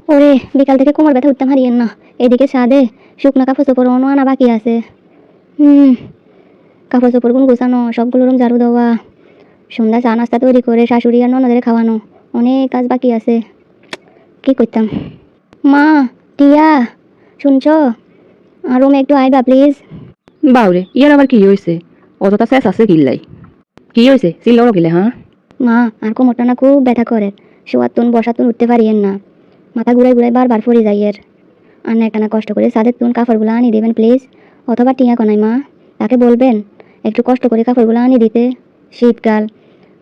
ওরে বিকাল থেকে কোমর ব্যথা উঠতে পারিয়েন না। এদিকে ছাদে শুকনো কাপড় চোপড় অন্য আনা বাকি আছে। কাপড় চোপড়গুলো গোছানো, সবগুলো রুম ঝাড়ু দেওয়া, সন্ধ্যা চা নাস্তা তৈরি করে শাশুড়ি আর ননদের খাওয়ানো, অনেক কাজ বাকি আছে। কি করতাম। মা, টিয়া, শুনছো? আর রুমে একটু আইবা প্লিজ। বাউরে ইয়ার আবার কি হয়েছে? অতটা শেষ আছে কিল্লাই? কি হয়েছে চিল্লাও কিলে? হ্যাঁ মা, আর কোমরটা না খুব ব্যথা করে। শোয়াতুন বসাতুন উঠতে পারিয়েন না। মাথা ঘুরাই ঘুরাই বারবার পড়ে যাই এর। আর না একটা না কষ্ট করে ছাদের তুন কাপড়গুলো আনি দেবেন প্লিজ। অথবা টিয়া কনাই মা, তাকে বলবেন একটু কষ্ট করে কাপড়গুলো আনি দিতে। শীতকাল,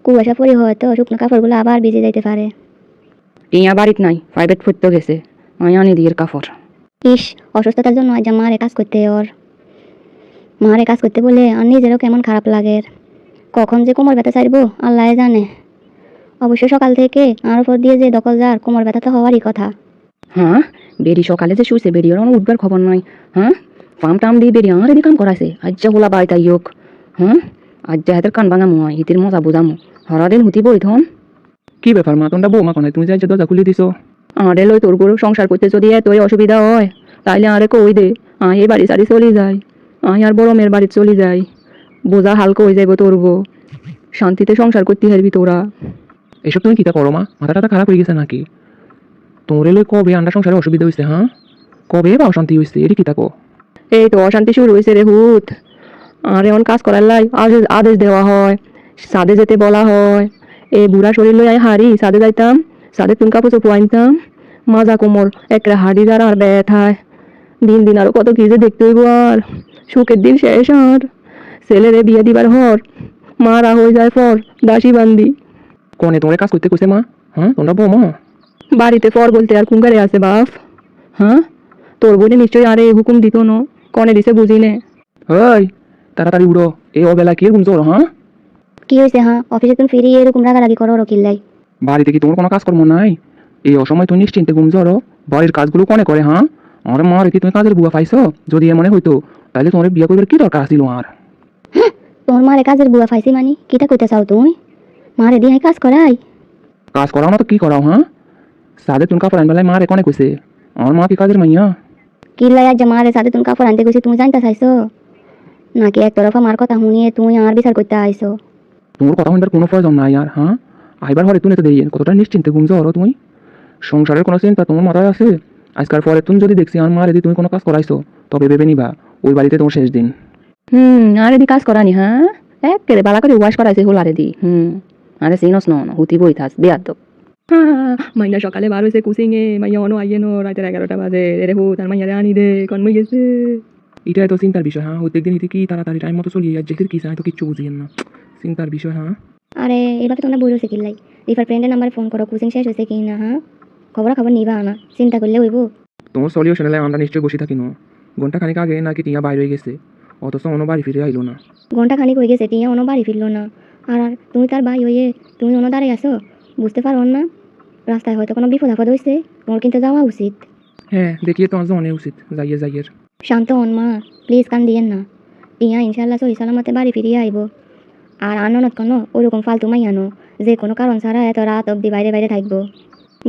কুয়াশা পরি হয়তো শুকনো কাপড়গুলো আবার ভিজে যাইতে পারে। টিয়া বাড়িত নাই, প্রাইভেট ফুটতে গেছে। আমি আনি দিয়ের কাপড়। ইস, অসুস্থতার জন্য আজ মারে কাজ করতে ওর। মারে কাজ করতে বলে আর নিজেরও কেমন খারাপ লাগে। কখন যে কোমর ব্যথা ছাড়বো আল্লাহ জানে। অবশ্য সকাল থেকে আর উপর দিয়ে যে দখল যার কোমর ব্যথা তো হওয়ারই কথা। হ্যাঁ বেরি সকালে যে শুয়েছে বেরিয়ে উঠবার খবর নাই। হ্যাঁ ফার্ম টাম দিয়ে বেরিয়ে আমার এদিকে কাম করাছে। আজ যা হোলা বাড়ি তাই হোক। হ্যাঁ আজ যা হাতের কান ভাঙামো হিতির মজা বোঝামো। হরাদিন হুতি বই থন। কি ব্যাপার মা, তোমরা বৌমা কোনে? তুমি যাই যে দরজা খুলে দিছো। আরে লই তোর গরু সংসার করতে যদি এতই অসুবিধা হয় তাইলে আরে কই দে। আয় এই বাড়ি সারি চলে যায়। আয় আর বড় মেয়ের বাড়ি চলে যায়। বোঝা হালকা হয়ে যাইব তোর গো। শান্তিতে সংসার করতে হারবি তোরা। এসব তুমি কিতা করো মা? মাথা টাথা খারাপ হয়ে গেছে নাকি? তোমরে লই কবে আন্ডা সংসারে অসুবিধা হয়েছে? হ্যাঁ কবে বা অশান্তি হয়েছে? এটি কিতা কো? এই তো অশান্তি শুরু হয়েছে রে হুত। আর এমন কাজ করার লাই আদেশ দেওয়া হয়, সাদে যেতে বলা হয়। এই বুড়া শরীর লই আই হারি সাদে যাইতাম, সাদে তুন কাপড় চোপড় আনতাম। মাজা কোমর একটা হাড়ি দ্বারা আর ব্যথায়। দিন দিন আরো কত কি যে দেখতে হইব। আর সুখের দিন শেষ। আর ছেলেরে বিয়ে দিবার হর মারা হয়ে যায় পর দাসী বান্দি। কোনে তোমরে কাজ করতে কইছে মা? হ্যাঁ তোমরা বৌমা? বাড়িতে পর বলতে আর কুঙ্গারে আছে বাপ? হ্যাঁ তোর বলে নিশ্চয়ই আরে হুকুম দিত ন, কনে দিছে বুঝি নে। ওই তাড়াতাড়ি উড়ো, এই অবেলা কি এরকম জ্বর? হ্যাঁ কি হয়েছে? হ্যাঁ, অফিসে তুমি ফিরে এরকম রাগারাগি করো কিল্লাই? বাড়িতে কি তোমার কোনো কাজকর্ম নাই? এই অসময় তুমি নিশ্চিন্তে ঘুম জ্বরো? বাড়ির কাজগুলো কনে করে? হ্যাঁ আমার মা কি তুমি কাজের বুয়া পাইছো? যদি এমন হইতো তাহলে তোমার বিয়ে করবার কি দরকার ছিল? আর তোমার মারে কাজের বুয়া ফাইছি মানি কিটা কইতে চাও তুমি? মারে দিয়ে কাজ করাই? কাজ করাও না তো কি করাও? হ্যাঁ সাদে তুমি কাপড় আনবেলায় মা রে কনে কইছে? আমার মা কি কাজের মাইয়া? কিল্লাই আজ মারে সাথে তুমি কাপড় আনতে গেছি তুমি জানতে চাইছো নাকি একতরফা মার কথা শুনিয়ে তুমি আর বিচার করতে আইছো? তোমার কথা শুনবার কোনো প্রয়োজন নাই আর। হ্যাঁ আইবার ঘরে তুমি তো দেই কতটা নিশ্চিন্তে ঘুম জ্বরো তুমি? সংসারের কোনো চিন্তা তোমার মাথায় আছে? আজকাল পরে তুমি যদি দেখছি আমার মা রেদি তুমি কোনো কাজ করাইছো তবে ভেবে নিবা ওই বাড়িতে তোমার শেষ দিন। আরে দি কাজ করানি? হ্যাঁ একেবারে বালা করে ওয়াশ করাইছে হল আরে দি। আরে সিনস ন হুতি বই থাস বেয়ার তো। মাইয়া সকালে বার হয়েছে কুসিংয়ে, মাইয়া অনো আইয়ে নো রাতের 11টা বাজে। রে হুত আর মাইয়া আনি দে কনমই গেছে। এটাই তো চিন্তার বিষয়। হ্যাঁ প্রত্যেকদিন এটি কি তাড়াতাড়ি টাইম মতো চলিয়ে যাচ্ছে কি চাই তো কিচ্ছু বুঝিয়েন না। চিন্তার বিষয়। হ্যাঁ আরে এবার তোমরা বই রয়েছে কিল্লাই? রিফার ফ্রেন্ডের নাম্বারে ফোন করো, কোচিং শেষ হয়েছে কি না। হ্যাঁ খবর নিবা না, চিন্তা করলে হইব? তোমার সলিউশন এলে আমরা নিশ্চয়ই বসে থাকি না। ঘন্টা খানিক আগে নাকি টিয়া বাইরে হয়ে গেছে, অথচ অন্য বাড়ি ফিরে আইলো না। ঘন্টা খানিক হয়ে গেছে টিয়া অন্য বাড়ি ফিরলো না। আর তুমি তার ভাই হয়ে তুমি অন্য দাঁড়িয়ে আসো, বুঝতে পারো না? রাস্তায় হয়তো কোনো বিপদ আপদ হয়েছে, তোমার কিন্তু যাওয়া উচিত। হ্যাঁ দেখিয়ে তো আজ অনেক উচিত যাইয়ে যাইয়ের। শান্ত হন মা, প্লিজ কান দিয়েন না। টিয়া ইনশাল্লাহ সহি সালামতে বাড়ি ফিরিয়ে আইব। আর আননত কোনো ওরকম ফালতু মাই আনো যে কোনো কারণ ছাড়া এত রাত অবধি বাইরে বাইরে থাকবো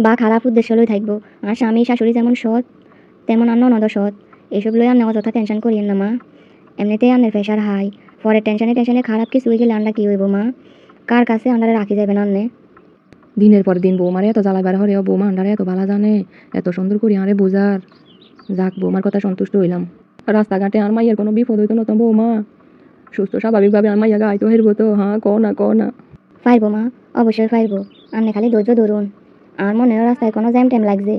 বা খারাপ উদ্দেশ্য লই থাকবো। আর স্বামী শাশুড়ি যেমন সৎ তেমন আর ননদও সৎ। এসব লই আর অযথা টেনশন করিয়েন না মা। এমনিতেই আন্নের প্রেশার হাই, পরে টেনশনে খারাপ কিছু হয়ে গেলে আন্ডা কি হইব মা? কার কাছে আন্ডারে রাখি যাবেন আন্নে? দিনের পর দিন বৌমারে এত জ্বালাবার হরে বৌমা আন্ডারে এত ভালো জানে, এত সুন্দর করি আরে বোঝার। যাক বৌমার কথা সন্তুষ্ট হইলাম। রাস্তাঘাটে আর মাইয়ের কোনো বিপদ হইতো না তো বৌমা? সুস্থ স্বাভাবিকভাবে আর মাইয়া গাইতো হেরবো তো? হ্যাঁ ক না। পারবো মা, অবশ্যই পারবো। আপনি খালি ধৈর্য ধরুন। আর মনে হয় রাস্তায় কোনো জ্যাম ট্যাম লাগছে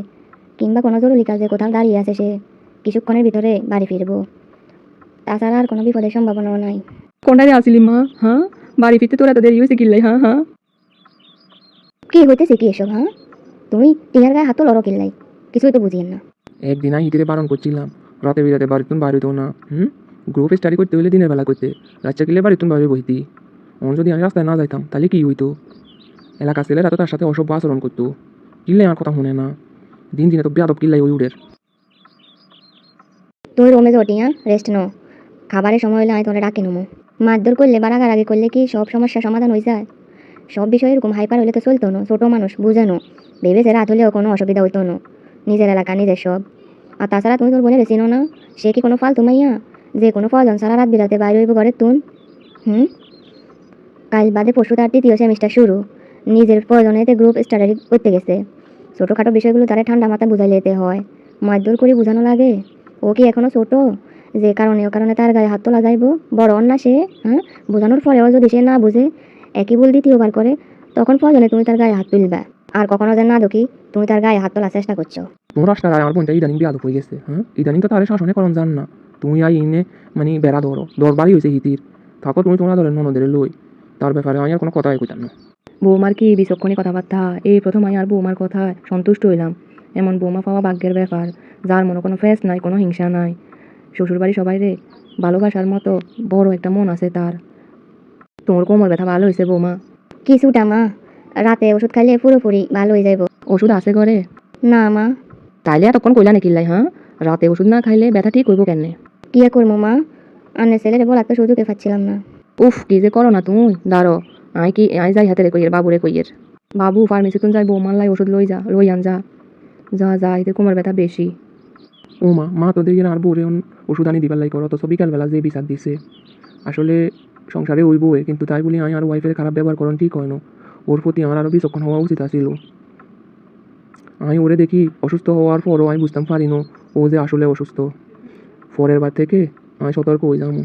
কিংবা কোনো জরুরি কাজে কোথাও দাঁড়িয়ে আছে সে, কিছুক্ষণের ভিতরে বাড়ি ফিরবো। তাছাড়া আর কোনো বিপদের সম্ভাবনাও নাই। কোনটারে আসিলি মা? হ্যাঁ বাড়ি ফিরতে তোরা তো দেরি হয়েছে কিল্লাই? হ্যাঁ কি হইতেছে কি এসব? হ্যাঁ তুমি টিয়ার গায়ে হাতও লড়ো কিল্লাই? কিছুই তো বুঝিয়েন না। একদিন আমি হিতিরে বারণ করছিলাম রাতে বিরাতে বাড়ি তুমি বাড়ি তো না। গ্রুপে স্টাডি করতে হইলে দিনের বেলা করতে, রাত্রে গেলে বাড়ি তুমি বাড়ি বইতি। অন যদি আমি রাস্তায় না যাইতাম তাহলে কি হইতো? এলাকা ছেলেরা তো তার সাথে অসভ্য আচরণ করতো। কিল্লাই আমার কথা শুনে না। দিন দিনে তো বেয়াদব কিল্লাই ওই উড়ের। তুমি রোমে যাও টিয়া, রেস্ট নাও। খাবারের সময় হলে আমি তোমার ডাকে নেবো। মারধর করলে বা রাগারাগি করলে কি সব সমস্যার সমাধান হয়ে যায়? সব বিষয়ে এরকম হাইপার হলে তো চলতো না। ছোটো মানুষ বুঝানো ভেবেছে রাত হলেও কোনো অসুবিধা হইতো না। নিজের এলাকা নিজের সব। আর তাছাড়া তুমি তোর বোনের চিনো না? সে কি কোনো ফালতু মাইয়া যে কোনো প্রয়োজন সারা রাত বিরাতে বাইরে হইব ঘরের তুন? হুম, কাল বাদে পরশু তার 3য় সেমিস্টার শুরু। নিজের প্রয়োজনেতে গ্রুপ স্টাডি করতে গেছে। ছোটোখাটো বিষয়গুলো তারে ঠান্ডা মাথায় বুঝাই যেতে হয়, মারধর করে বোঝানো লাগে। ও কি এখনো ছোট যে কারণে ও কারণে তার গায়ে হাত তোলা যাইব? বড় অন্য সে, হ্যাঁ? বোঝানোর পরেও যদি সে না বুঝে একই ভুল দ্বিতীয়বার করে, তখন প্রয়োজনে তুমি তার গায়ে হাত তুলবা। আর কখনো যেন না দেখি তুমি তার গায়ে হাত তোলার চেষ্টা করছো। তোমার রাস্তায় আমার বোনটা ইদানিং বিয়াদব হয়ে গেছে, হ্যাঁ? ইদানিং তো তারে শাসনে করণ জান না। তুমি আই ইনে মানে বেড়া ধরো, দরবারই হয়েছে হিতির। থাকো তুমি তোমার ধরেন ননদের লই, তার ব্যাপারে আমি আর কোনো কথাই কইতাম না। বৌমার কি বিচক্ষণী কথাবার্তা, এই প্রথম আমি আর বৌমার কথায় সন্তুষ্ট হইলাম। এমন বৌমা পাওয়া ভাগ্যের ব্যাপার, যার মনে কোনো ফেস নাই, কোনো হিংসা নাই। শ্বশুরবাড়ি সবাই রে ভালোবাসার মতো বড় একটা মন আছে তার। তোমার কোমর ব্যথা ভালো হয়েছে বৌমা? কিছুটা মা, রাতে ওষুধ খাইলে পুরোপুরি ভালো হয়ে যাইব। ওষুধ আছে ঘরে? না মা। তাইলে এতক্ষণ কইলা নাকি লাই? হ্যাঁ, রাতে ওষুধ না খাইলে ব্যথা ঠিক হইব কেন? কি আর করবো মা, আনের ছেলেরে বলার তো সুযোগে পাচ্ছিলাম না। উফ, কি যে করো না তুমি, দাঁড়ো। আই যাই হাতে রে কইয়ের, বাবুরে কইয়ের। বাবু ফার্মেসি তুন যাই বৌমার লাই ওষুধ লই আন যা। যা যা, এতে কোমর ব্যথা বেশি। ও মা, মা তো দেখি আর বউরে ওষুধ আনি দিবার লাই করো, অথচ বিকালবেলা যে বিচার দিছে। আসলে সংসারে ওই বউয়ে, কিন্তু তাই বলি আমি আর ওয়াইফের খারাপ ব্যবহার করন ঠিক হয় না। ওর প্রতি আমার আরও বিচক্ষণ হওয়া উচিত আছিল। আমি ওরে দেখি অসুস্থ হওয়ার পরও আমি বুঝতাম পারি না ও যে আসলে অসুস্থ। পরের বার থেকে আমি সতর্ক হয়ে যাবো।